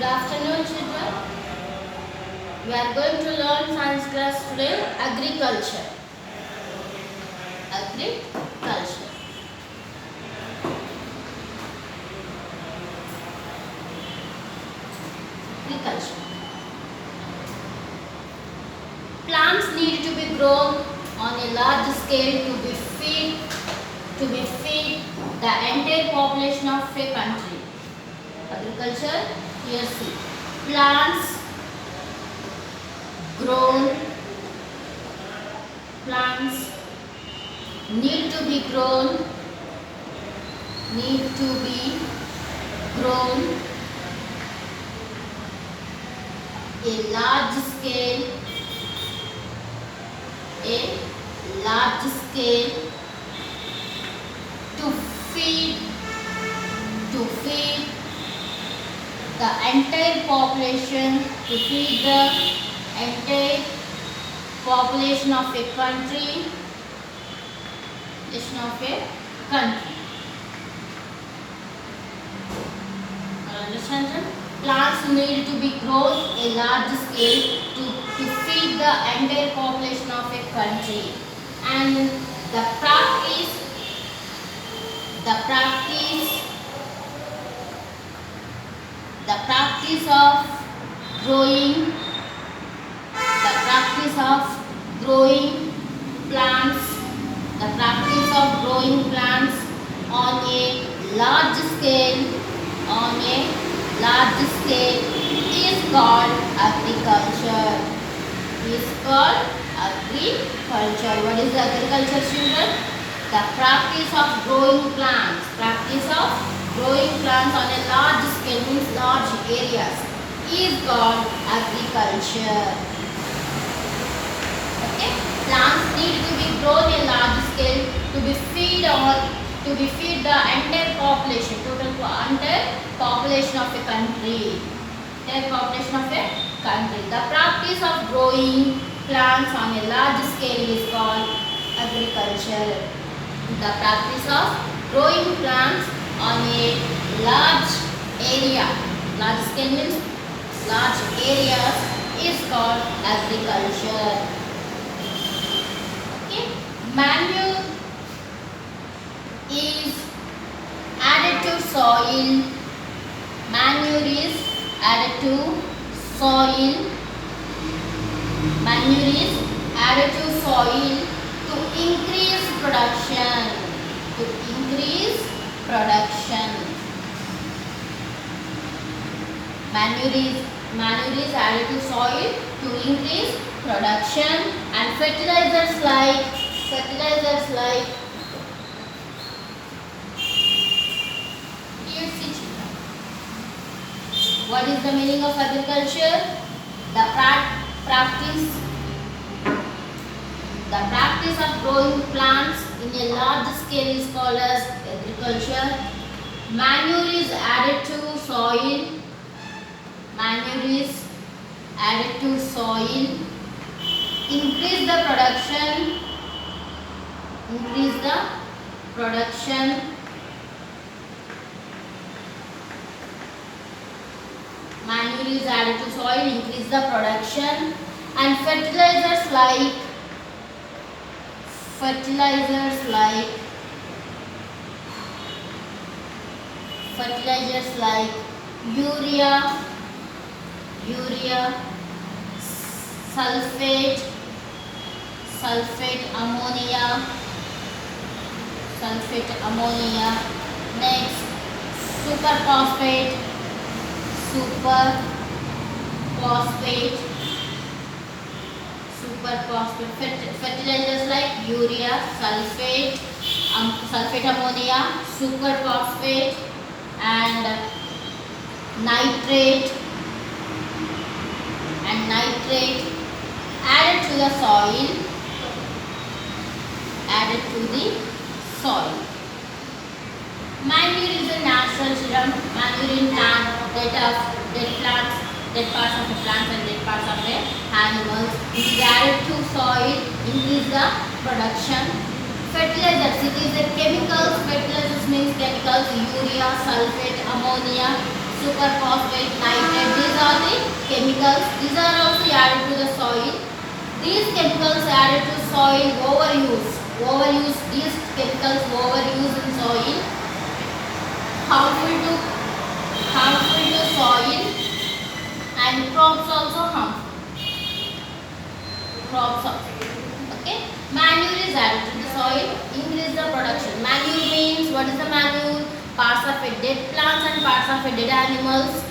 Good afternoon, children. We are going to learn science class today. Agriculture. Agriculture. Agriculture. Plants need to be grown on a large scale to feed the entire population of a country. Agriculture. Here see. Plants need to be grown a large scale to feed the entire population of a country. Understand? Plants need to be grown a large scale to feed the entire population of a country, and the practice of growing plants on a large scale is called agriculture. What is agriculture, children? The practice of growing plants on a large scale, means large areas, is called agriculture. Okay? Plants need to be grown a large scale to feed the entire population, entire population of a country. The practice of growing plants on a large scale is called agriculture. The practice of growing plants on a large scale means large areas, is called agriculture. Okay? Manure is added to soil. Manure is added to soil to increase production. Manure is added to soil to increase production, and fertilizers like what is the meaning of agriculture? The practice of growing plants in a large scale is called as agriculture. Manure is added to soil. Increase the production. Manure is added to soil, increase the production, and fertilizers like urea, sulfate ammonia, next superphosphate, fertilizers like urea, sulfate ammonia, superphosphate, and nitrate added to the soil. Manure is a natural serum. Manure in plant, dead parts of the plants and dead parts of the animals. It is added to soil, increase the production. Fertilizers, it is a chemicals. Fertilizers means chemicals, urea, sulfate, ammonia, superphosphate, nitrate. These are the chemicals. These are also added to the soil. These chemicals added to soil overuse. These chemicals overuse in soil harmful to soil and crops also harmful. Okay. Manure is added to the soil, increase the production. Manure means, what is the manure? Parts of a dead plants and parts of a dead animals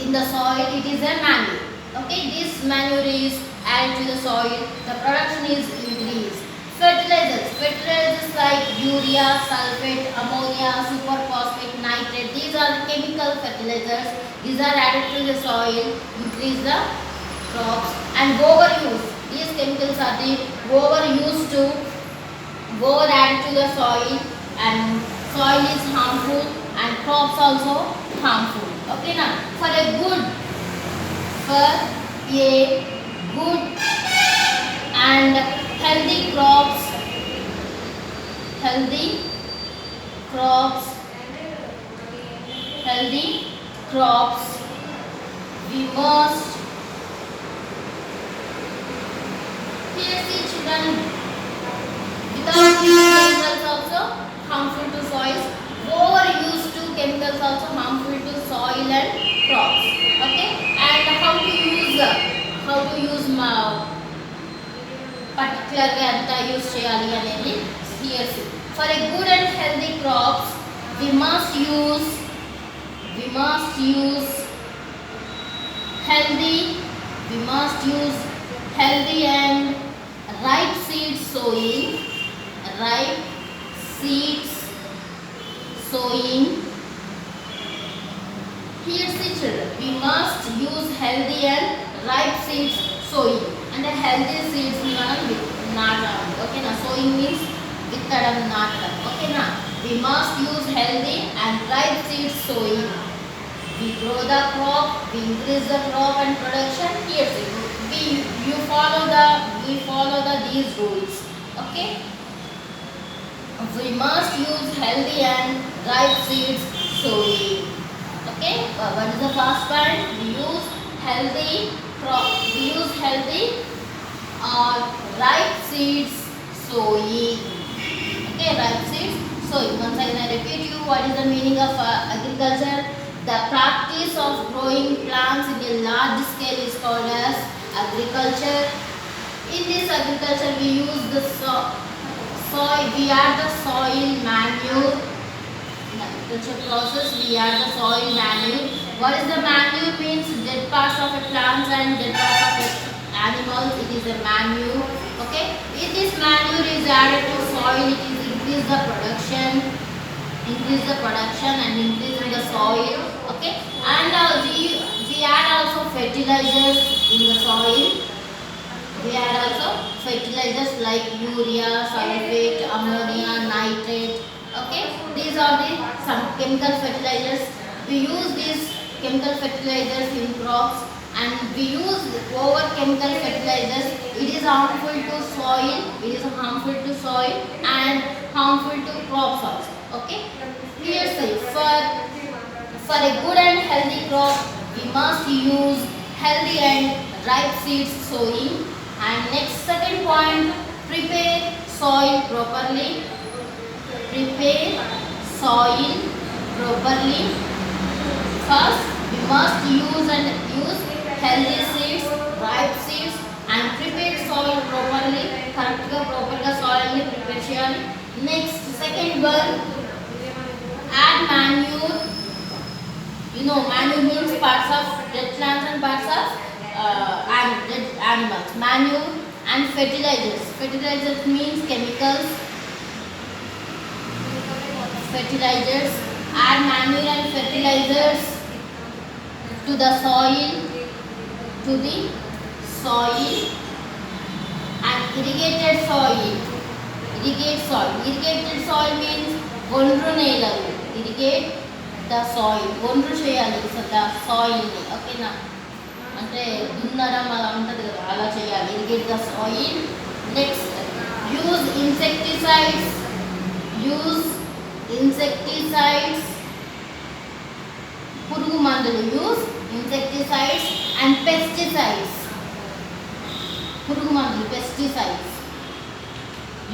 in the soil. It is a manure. Okay. This manure is added to the soil. The production is increased. Fertilizers like urea, sulfate, ammonia, superphosphate, nitrate. These are the chemical fertilizers. These are added to the soil, increase the crops. And overuse. These chemicals are the over added to the soil, and soil is harmful and crops also harmful. Okay, now for a good and healthy crops, we must, here see children, without these chemicals also harmful to soils. Overuse to chemicals also harmful to soil and crops. Okay, and how to use particularly anta use cheyali anedi here see. For a good and healthy crops, we must use healthy and ripe seed sowing. Here see children, we must use healthy and ripe seeds sowing. And the healthy seeds మనం నాటాలి. Okay na, sowing means విత్తడం, నాటడం. Okay na, we must use healthy and ripe seeds sowing. We grow the crop, we increase the crop and production. Here see, we follow these rules. Okay, we must use healthy and ripe seeds sowing. Okay, what is the first point? We use healthy or ripe seeds sowing. Okay, ripe seeds sowing. Once again I repeat you, what is the meaning of agriculture? The practice of growing plants in a large scale is called as agriculture. In this agriculture we use the soil, we add the soil manure. In agriculture process we add the soil manure. What is the manure means? Dead parts of a plants and dead parts of animals. It is a manure. Okay, if this manure is added to soil, it is increase the production and increase in the soil. Okay, and we add also fertilizers in the soil. We add also fertilizers like urea, sulfate, ammonia, nitrate. Okay, these are the some chemical fertilizers. We use these chemical fertilizers in crops, and we use over chemical fertilizers. It is harmful to soil. And harmful to crops also. Okay, here say, for a good and healthy crop, we must use healthy and ripe seeds sowing. And next, second point, prepare soil properly. First, we must use healthy seeds, ripe seeds, and prepare soil properly. Proper soil ni prepare cheyali. Next, second one, add manure. You know, manure means parts of dead plants and parts of dead animals. Manure and fertilizers. Fertilizers means chemicals. Fertilizers. Add manure and fertilizers to the soil. And irrigated soil. Irrigated soil means gondru nelalu. Irrigate the soil. Gondru cheyali the soil ni. Okay na. Ante dunnadam ala untadi kada, ala cheyali. Irrigate the soil. Next, use insecticides పురుగు మందులు use insecticides and pesticides. పురుగు మందులు pesticides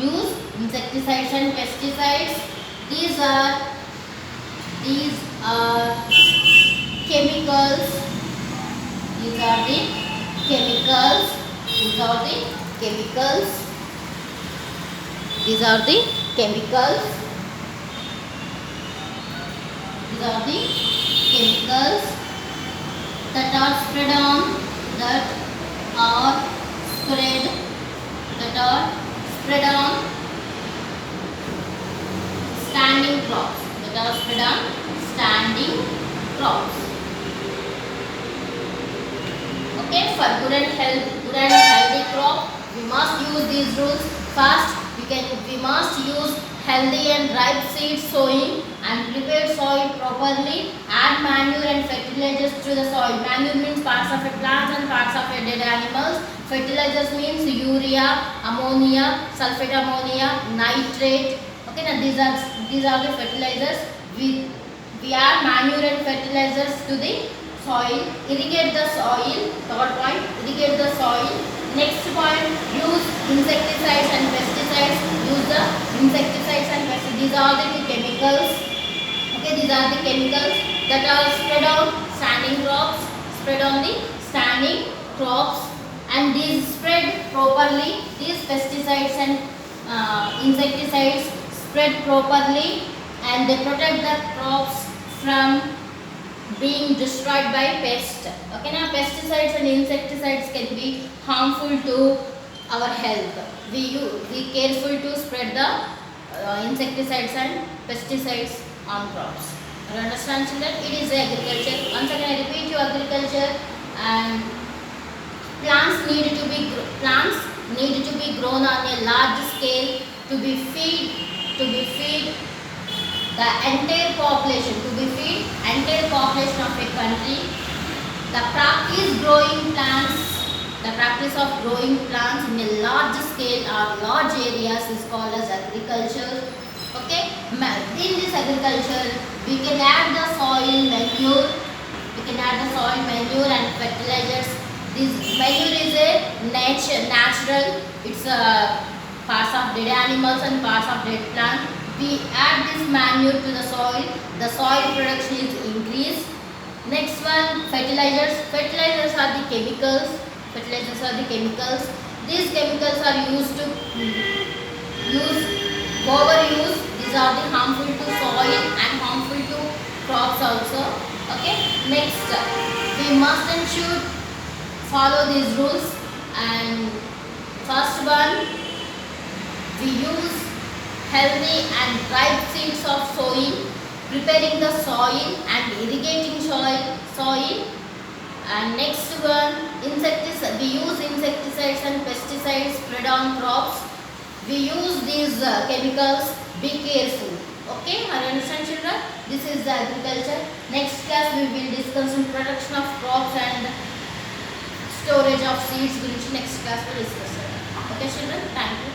use insecticides and pesticides. These are chemicals. These are the chemicals. These are the chemicals. These are the chemicals. These are the chemicals that are spread on that are spread on standing crops. That are spread on standing crops. Okay, for good and healthy crop, we must use these rules. First, we must use healthy and ripe seed sowing and prepare soil properly. Add manure and fertilizers to the soil. Manure means parts of a plant and parts of a dead animals. Fertilizers means urea, ammonia, sulfate ammonia, nitrate. Okay, now these are the fertilizers. We add manure and fertilizers to the soil. Irrigate the soil. Third point, irrigate the soil. Next point, use insecticides and pesticides. Use the insecticides and pesticides. These are the chemicals. Okay, these are the chemicals that are spread on standing crops. Spread on the standing crops, and these spread properly. These pesticides and insecticides spread properly, and they protect the crops from being destroyed by pests. Okay, now pesticides and insecticides can be harmful to our health. We careful to spread the insecticides and pesticides on crops. You understand, children? It is agriculture. Once again, I repeat you, agriculture. And plants need to be grown on a large scale to be feed the entire population of a country. The practice of growing plants in a large scale or large areas is called as agriculture. Okay, in this agriculture we can add the soil manure and fertilizers. This manure is a natural. It's parts of dead animals and parts of dead plants. We add this manure to the soil. The soil production is increased. Next one, fertilizers. Fertilizers are the chemicals. These chemicals are overuse. These are the harmful to soil and harmful to crops also. Okay. Next, we must and should follow these rules. And first one, we use healthy and ripe seeds of sowing, preparing the soil and irrigating soil. And next one, we use insecticides and pesticides spread on crops. We use these chemicals. Be careful. Okay, are you understand, children? This is the agriculture. Next class we will discuss on production of crops and storage of seeds. Next class we will discuss. Okay, children. Thank you.